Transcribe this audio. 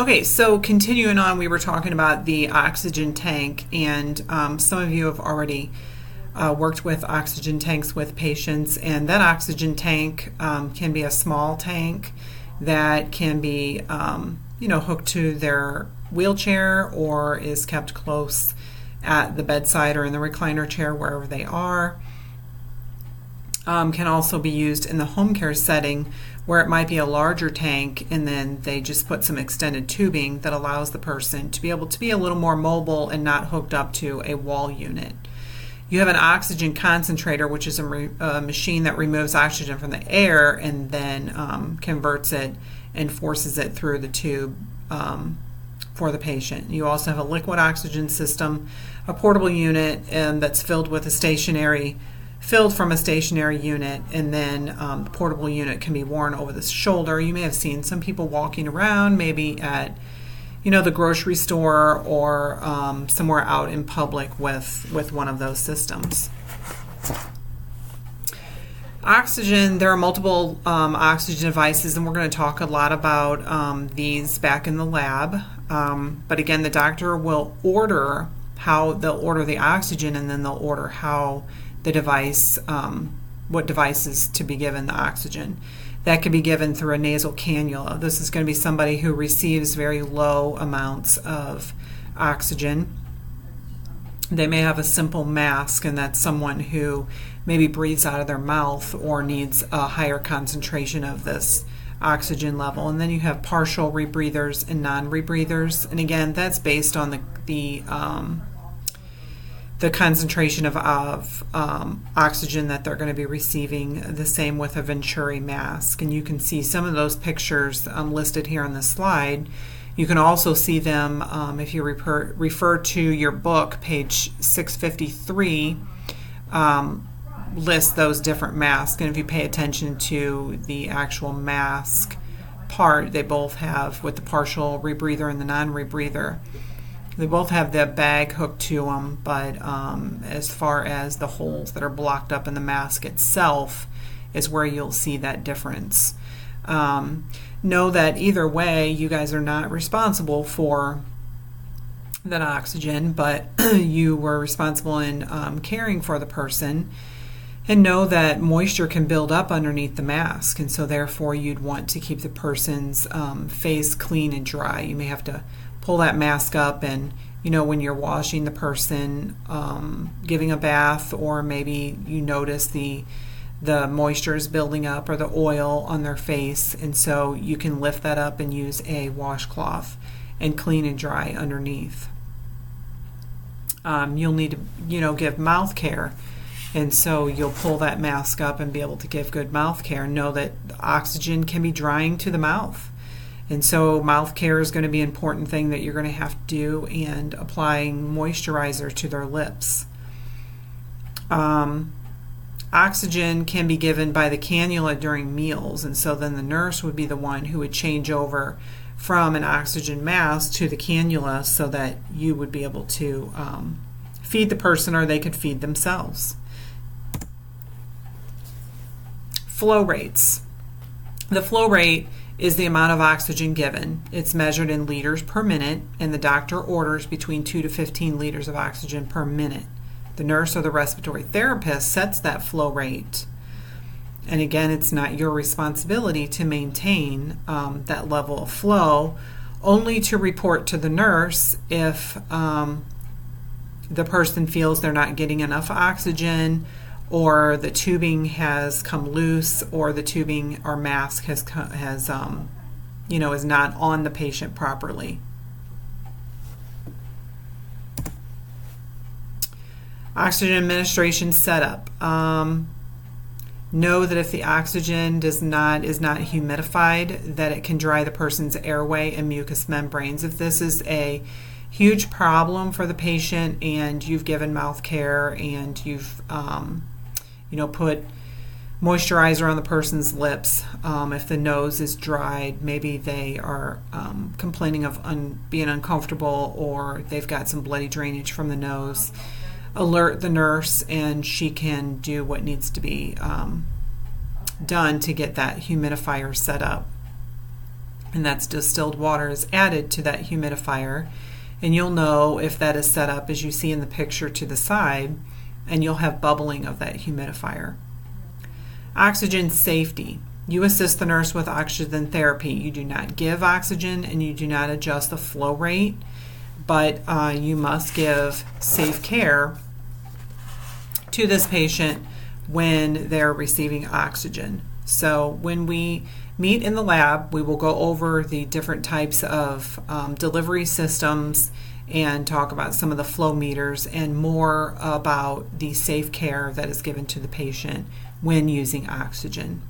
Okay, so continuing on, we were talking about the oxygen tank, and some of you have already worked with oxygen tanks with patients, and that oxygen tank can be a small tank that can be, hooked to their wheelchair or is kept close at the bedside or in the recliner chair, wherever they are. Can also be used in the home care setting where it might be a larger tank and then they just put some extended tubing that allows the person to be able to be a little more mobile and not hooked up to a wall unit. You have an oxygen concentrator, which is a machine that removes oxygen from the air and then converts it and forces it through the tube for the patient. You also have a liquid oxygen system, a portable unit that's filled from a stationary unit, and then the portable unit can be worn over the shoulder. You may have seen some people walking around, maybe at the grocery store or somewhere out in public with one of those systems. Oxygen, there are multiple oxygen devices, and we're going to talk a lot about these back in the lab. But again, the doctor will order they'll order the oxygen, and then they'll order how the device, what devices to be given the oxygen. That can be given through a nasal cannula. This is going to be somebody who receives very low amounts of oxygen. They may have a simple mask, and that's someone who maybe breathes out of their mouth or needs a higher concentration of this oxygen level. And then you have partial rebreathers and non-rebreathers. And again, that's based on the concentration of oxygen that they're going to be receiving, the same with a Venturi mask. And you can see some of those pictures listed here on the slide. You can also see them if you refer to your book, page 653, lists those different masks. And if you pay attention to the actual mask part, they both have, with the partial rebreather and the non-rebreather, they both have the bag hooked to them, but as far as the holes that are blocked up in the mask itself is where you'll see that difference. Know that either way, you guys are not responsible for that oxygen, but you were responsible in caring for the person. And know that moisture can build up underneath the mask, and so therefore you'd want to keep the person's face clean and dry. You may have to pull that mask up, and when you're washing the person, giving a bath, or maybe you notice the moisture is building up or the oil on their face, and so you can lift that up and use a washcloth and clean and dry underneath. You'll need to give mouth care, and so you'll pull that mask up and be able to give good mouth care. Know that oxygen can be drying to the mouth. And so mouth care is going to be an important thing that you're going to have to do, and applying moisturizer to their lips. Oxygen can be given by the cannula during meals, and so then the nurse would be the one who would change over from an oxygen mask to the cannula so that you would be able to feed the person, or they could feed themselves. Flow rates. The flow rate is the amount of oxygen given. It's measured in liters per minute, and the doctor orders between 2 to 15 liters of oxygen per minute. The nurse or the respiratory therapist sets that flow rate. And again, it's not your responsibility to maintain that level of flow, only to report to the nurse if the person feels they're not getting enough oxygen, or the tubing has come loose, or the tubing or mask is not on the patient properly. Oxygen administration setup. Know that if the oxygen is not humidified, that it can dry the person's airway and mucous membranes. If this is a huge problem for the patient and you've given mouth care and you've put moisturizer on the person's lips, if the nose is dried, maybe they are complaining of being uncomfortable, or they've got some bloody drainage from the nose, alert the nurse, and she can do what needs to be done to get that humidifier set up. and that's distilled water, is added to that humidifier. And you'll know if that is set up as you see in the picture to the side, and you'll have bubbling of that humidifier. Oxygen safety. You assist the nurse with oxygen therapy. You do not give oxygen and you do not adjust the flow rate, but you must give safe care to this patient when they're receiving oxygen. So when we meet in the lab, we will go over the different types of delivery systems and talk about some of the flow meters and more about the safe care that is given to the patient when using oxygen.